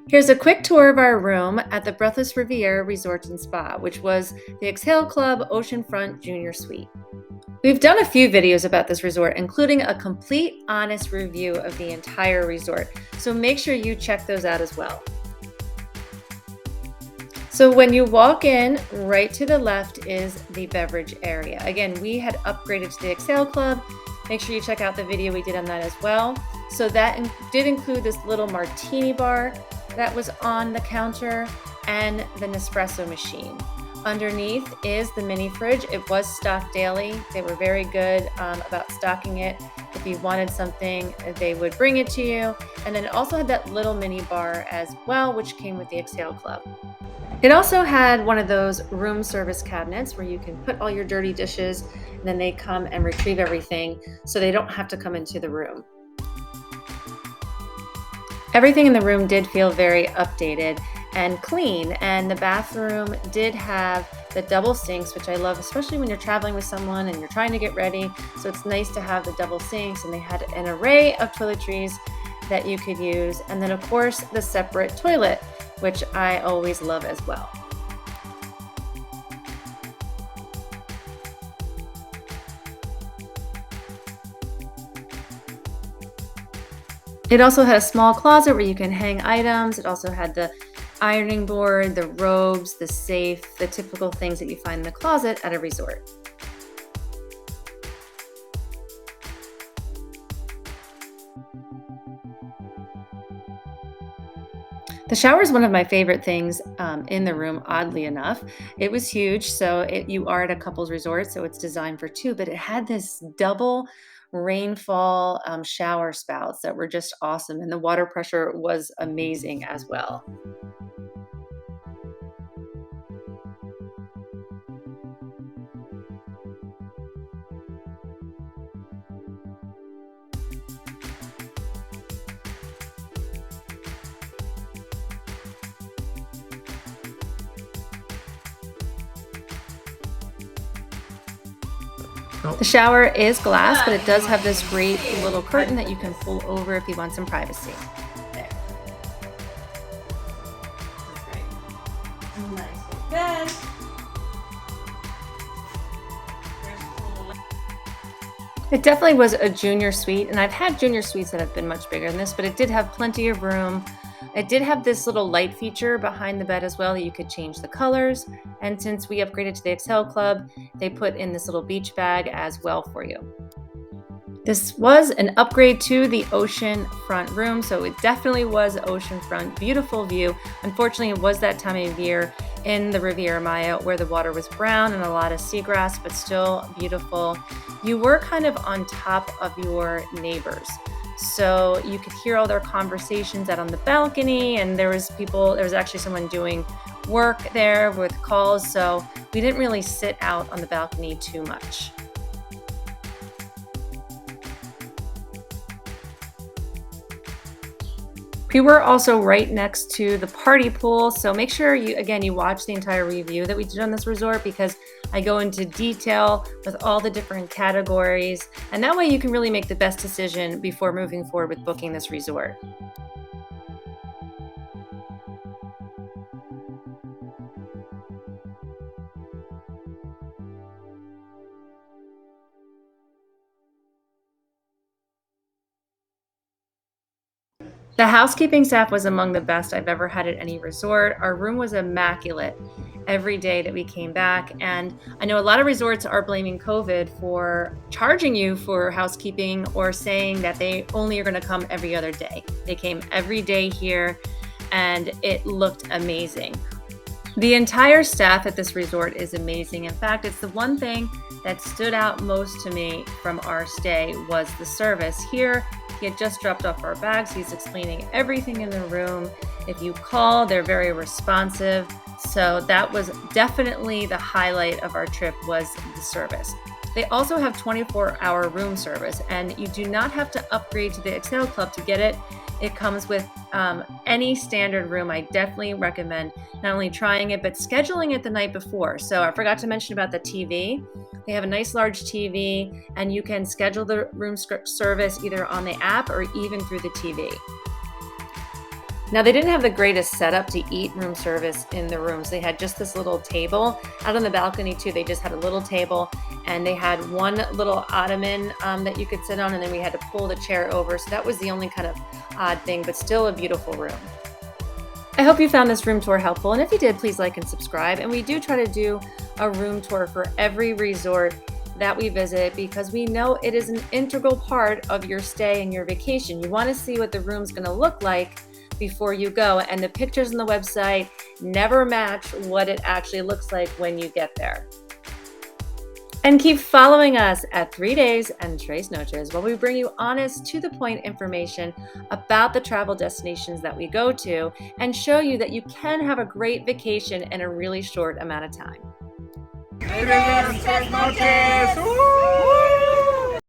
Here's a quick tour of our room at the Breathless Riviera Resort and Spa, which was the Xhale Club Oceanfront Junior Suite. We've done a few videos about this resort, including a complete, honest review of the entire resort, so make sure you check those out as well. So when you walk in, right to the left is the beverage area. Again, we had upgraded to the Xhale Club. Make sure you check out the video we did on that as well. So that did include this little martini bar that was on the counter and the Nespresso machine. Underneath is the mini fridge. It was stocked daily. They were very good about stocking it. If you wanted something, they would bring it to you. And then it also had that little mini bar as well, which came with the Xhale Club. It also had one of those room service cabinets where you can put all your dirty dishes and then they come and retrieve everything so they don't have to come into the room. Everything in the room did feel very updated and clean, and the bathroom did have the double sinks, which I love, especially when you're traveling with someone and you're trying to get ready. So it's nice to have the double sinks, and they had an array of toiletries that you could use. And then of course the separate toilet, which I always love as well. It also had a small closet where you can hang items. It also had the ironing board, the robes, the safe, the typical things that you find in the closet at a resort. The shower is one of my favorite things in the room, oddly enough. It was huge, so you are at a couples resort, so it's designed for two, but it had this double rainfall shower spouts that were just awesome, and the water pressure was amazing as well. The shower is glass, but it does have this great little curtain that you can pull over if you want some privacy. There. That's great. Nice bed. It definitely was a junior suite, and I've had junior suites that have been much bigger than this, but it did have plenty of room. It did have this little light feature behind the bed as well that you could change the colors. And since we upgraded to the Xhale Club, they put in this little beach bag as well for you. This was an upgrade to the oceanfront room, so it definitely was oceanfront, beautiful view. Unfortunately, it was that time of year in the Riviera Maya where the water was brown and a lot of seagrass, but still beautiful. You were kind of on top of your neighbors, so you could hear all their conversations out on the balcony, and there was actually someone doing work there with calls, so we didn't really sit out on the balcony too much. We were also right next to the party pool, so make sure you watch the entire review that we did on this resort, because I go into detail with all the different categories, and that way you can really make the best decision before moving forward with booking this resort. The housekeeping staff was among the best I've ever had at any resort. Our room was immaculate every day that we came back. And I know a lot of resorts are blaming COVID for charging you for housekeeping or saying that they only are going to come every other day. They came every day here and it looked amazing. The entire staff at this resort is amazing. In fact, it's the one thing that stood out most to me from our stay was the service. Here, he had just dropped off our bags. He's explaining everything in the room. If you call, they're very responsive. So that was definitely the highlight of our trip, was the service. They also have 24-hour room service, and you do not have to upgrade to the Xhale Club to get it. It comes with any standard room. I definitely recommend not only trying it, but scheduling it the night before. So I forgot to mention about the TV. They have a nice large TV, and you can schedule the room service either on the app or even through the TV. Now, they didn't have the greatest setup to eat room service in the rooms. They had just this little table out on the balcony too. They just had a little table, and they had one little ottoman that you could sit on, and then we had to pull the chair over. So that was the only kind of odd thing, but still a beautiful room. I hope you found this room tour helpful, and if you did, please like and subscribe. And we do try to do a room tour for every resort that we visit because we know it is an integral part of your stay and your vacation. You want to see what the room's going to look like before you go, and the pictures on the website never match what it actually looks like when you get there. And keep following us at 3 Days and Tres Noches while we bring you honest, to the point information about the travel destinations that we go to and show you that you can have a great vacation in a really short amount of time. 3 Days and Tres Noches! Woo!